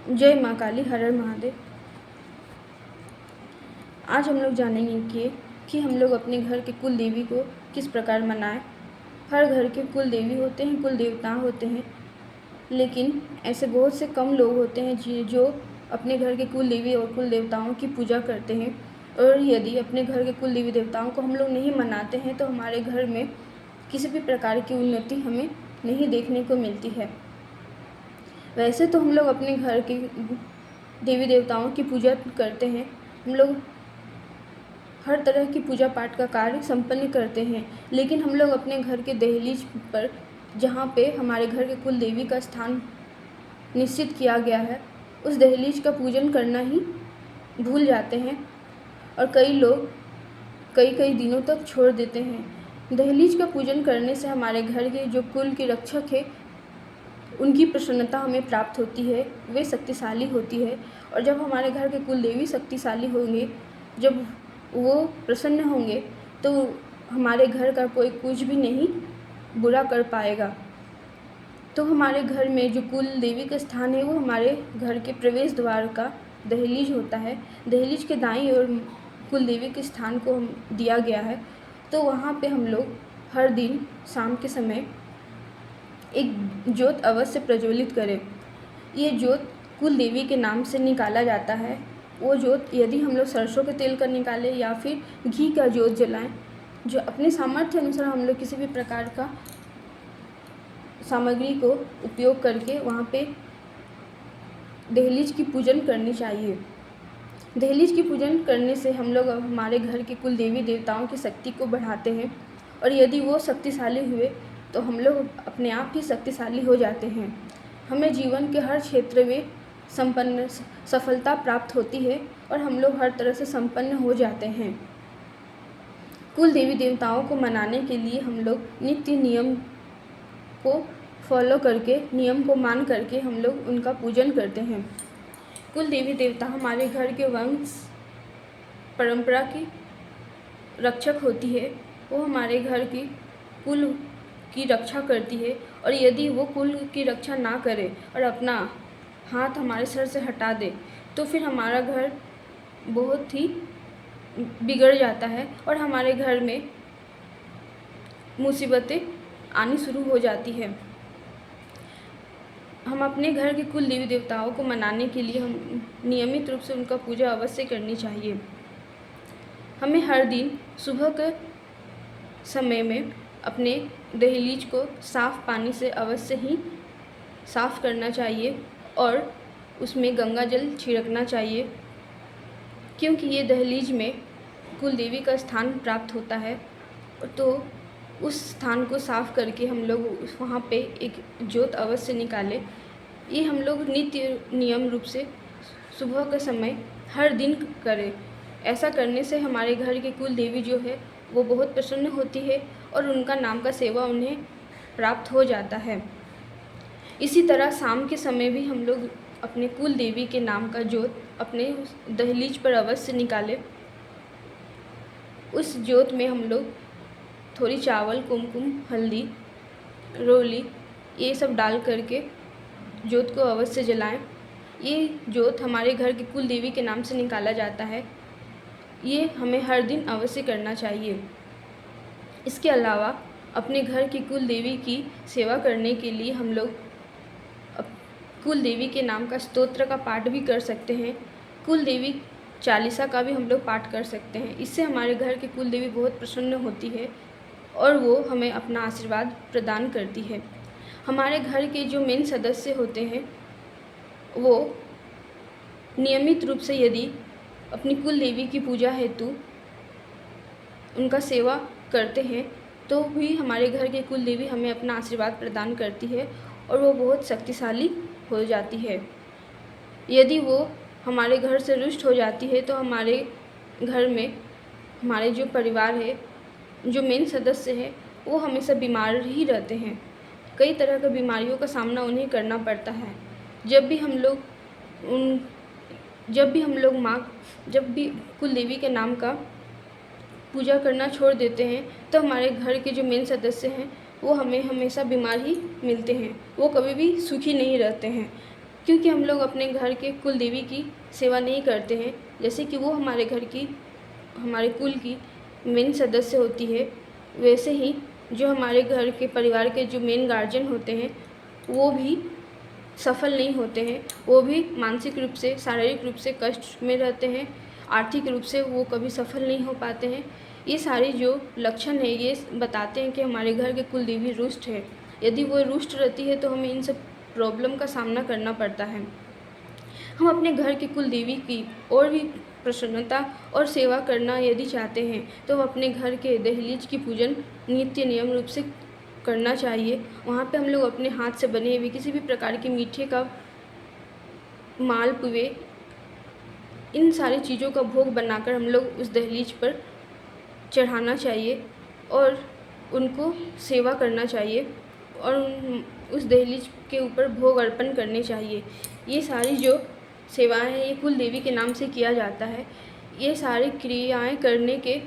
जय माँ काली, हर हर महादेव। आज हम लोग जानेंगे कि हम लोग अपने घर के कुल देवी को किस प्रकार मनाएं। हर घर के कुल देवी होते हैं, कुल देवता होते हैं, लेकिन ऐसे बहुत से कम लोग होते हैं जो अपने घर के कुल देवी और कुल देवताओं की पूजा करते हैं। और यदि अपने घर के कुल देवी देवताओं को हम लोग नहीं मनाते हैं तो हमारे घर में किसी भी प्रकार की उन्नति हमें नहीं देखने को मिलती है। वैसे तो हम लोग अपने घर के देवी देवताओं की पूजा करते हैं, हम लोग हर तरह की पूजा पाठ का कार्य संपन्न करते हैं, लेकिन हम लोग अपने घर के दहलीज पर, जहाँ पे हमारे घर के कुल देवी का स्थान निश्चित किया गया है, उस दहलीज का पूजन करना ही भूल जाते हैं और कई लोग कई दिनों तक छोड़ देते हैं। दहलीज का पूजन करने से हमारे घर के जो कुल के रक्षक है उनकी प्रसन्नता हमें प्राप्त होती है, वे शक्तिशाली होती है। और जब हमारे घर के कुल देवी शक्तिशाली होंगे, जब वो प्रसन्न होंगे, तो हमारे घर का कोई कुछ भी नहीं बुरा कर पाएगा। तो हमारे घर में जो कुल देवी का स्थान है वो हमारे घर के प्रवेश द्वार का दहलीज होता है। दहलीज के दाईं ओर कुल देवी के स्थान को दिया गया है। तो वहाँ पे हम लोग हर दिन शाम के समय एक ज्योत अवश्य प्रज्वलित करें। ये ज्योत कुल देवी के नाम से निकाला जाता है। वो ज्योत यदि हम लोग सरसों के तेल का निकालें या फिर घी का ज्योत जलाएं, जो अपने सामर्थ्य अनुसार हम लोग किसी भी प्रकार का सामग्री को उपयोग करके वहाँ पे दहलीज की पूजन करनी चाहिए। दहलीज की पूजन करने से हम लोग हमारे घर के कुल देवी देवताओं की शक्ति को बढ़ाते हैं, और यदि वो शक्तिशाली हुए तो हम लोग अपने आप ही शक्तिशाली हो जाते हैं। हमें जीवन के हर क्षेत्र में सफलता प्राप्त होती है और हम लोग हर तरह से संपन्न हो जाते हैं। कुल देवी देवताओं को मनाने के लिए हम लोग नित्य नियम को फॉलो करके, नियम को मान करके हम लोग उनका पूजन करते हैं। कुल देवी देवता हमारे घर के वंश परंपरा की रक्षक होती है। वो हमारे घर की कुल की रक्षा करती है, और यदि वो कुल की रक्षा ना करे और अपना हाथ हमारे सर से हटा दे तो फिर हमारा घर बहुत ही बिगड़ जाता है और हमारे घर में मुसीबतें आनी शुरू हो जाती है। हम अपने घर के कुल देवी देवताओं को मनाने के लिए हम नियमित रूप से उनका पूजा अवश्य करनी चाहिए। हमें हर दिन सुबह के समय में अपने दहलीज को साफ़ पानी से अवश्य ही साफ़ करना चाहिए और उसमें गंगा जल छिड़कना चाहिए, क्योंकि ये दहलीज में कुल देवी का स्थान प्राप्त होता है। तो उस स्थान को साफ़ करके हम लोग वहाँ पे एक ज्योत अवश्य निकालें। ये हम लोग नित्य नियम रूप से सुबह के समय हर दिन करें। ऐसा करने से हमारे घर की कुल देवी जो है वो बहुत प्रसन्न होती है और उनका नाम का सेवा उन्हें प्राप्त हो जाता है। इसी तरह शाम के समय भी हम लोग अपने कुल देवी के नाम का ज्योत अपने दहलीज पर अवश्य निकालें। उस ज्योत में हम लोग थोड़ी चावल, कुमकुम, हल्दी, रोली ये सब डाल करके ज्योत को अवश्य जलाएं। ये ज्योत हमारे घर की कुल देवी के नाम से निकाला जाता है। ये हमें हर दिन अवश्य करना चाहिए। इसके अलावा अपने घर की कुल देवी की सेवा करने के लिए हम लोग कुल देवी के नाम का स्तोत्र का पाठ भी कर सकते हैं। कुल देवी चालीसा का भी हम लोग पाठ कर सकते हैं। इससे हमारे घर की कुल देवी बहुत प्रसन्न होती है और वो हमें अपना आशीर्वाद प्रदान करती है। हमारे घर के जो मेन सदस्य होते हैं वो नियमित रूप से यदि अपनी कुल देवी की पूजा हेतु उनका सेवा करते हैं तो भी हमारे घर की कुल देवी हमें अपना आशीर्वाद प्रदान करती है और वो बहुत शक्तिशाली हो जाती है। यदि वो हमारे घर से रुष्ट हो जाती है तो हमारे घर में हमारे जो परिवार है, जो मेन सदस्य है, वो हमेशा बीमार ही रहते हैं। कई तरह की बीमारियों का सामना उन्हें करना पड़ता है। जब भी जब भी कुल देवी के नाम का पूजा करना छोड़ देते हैं तो हमारे घर के जो मेन सदस्य हैं वो हमें हमेशा बीमार ही मिलते हैं। वो कभी भी सुखी नहीं रहते हैं। क्योंकि हम लोग अपने घर के कुल देवी की सेवा नहीं करते हैं, जैसे कि वो हमारे घर की, हमारे कुल की मेन सदस्य होती है, वैसे ही जो हमारे घर के परिवार के जो मेन गार्जियन होते हैं वो भी सफल नहीं होते हैं। वो भी मानसिक रूप से, शारीरिक रूप से कष्ट में रहते हैं, आर्थिक रूप से वो कभी सफल नहीं हो पाते हैं। ये सारी जो लक्षण है ये बताते हैं कि हमारे घर के कुल देवी रुष्ट है। यदि वो रुष्ट रहती है तो हमें इन सब प्रॉब्लम का सामना करना पड़ता है। हम अपने घर के कुल देवी की और भी प्रसन्नता और सेवा करना यदि चाहते हैं तो अपने घर के दहलीज की पूजन नित्य नियम रूप से करना चाहिए। वहाँ पे हम लोग अपने हाथ से बने हुए किसी भी प्रकार के मीठे का, मालपुए, इन सारी चीज़ों का भोग बनाकर हम लोग उस दहलीज पर चढ़ाना चाहिए और उनको सेवा करना चाहिए और उस दहलीज के ऊपर भोग अर्पण करने चाहिए। ये सारी जो सेवाएं हैं ये कुल देवी के नाम से किया जाता है। ये सारी क्रियाएं करने के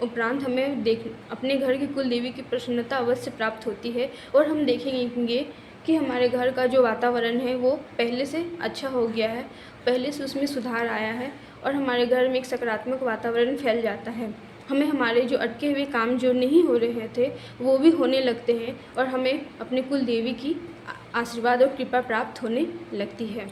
उपरांत हमें अपने घर की कुल देवी की प्रसन्नता अवश्य प्राप्त होती है और हम देखेंगे कि हमारे घर का जो वातावरण है वो पहले से अच्छा हो गया है, पहले से उसमें सुधार आया है और हमारे घर में एक सकारात्मक वातावरण फैल जाता है। हमें हमारे जो अटके हुए काम जो नहीं हो रहे थे वो भी होने लगते हैं और हमें अपने कुल देवी की आशीर्वाद और कृपा प्राप्त होने लगती है।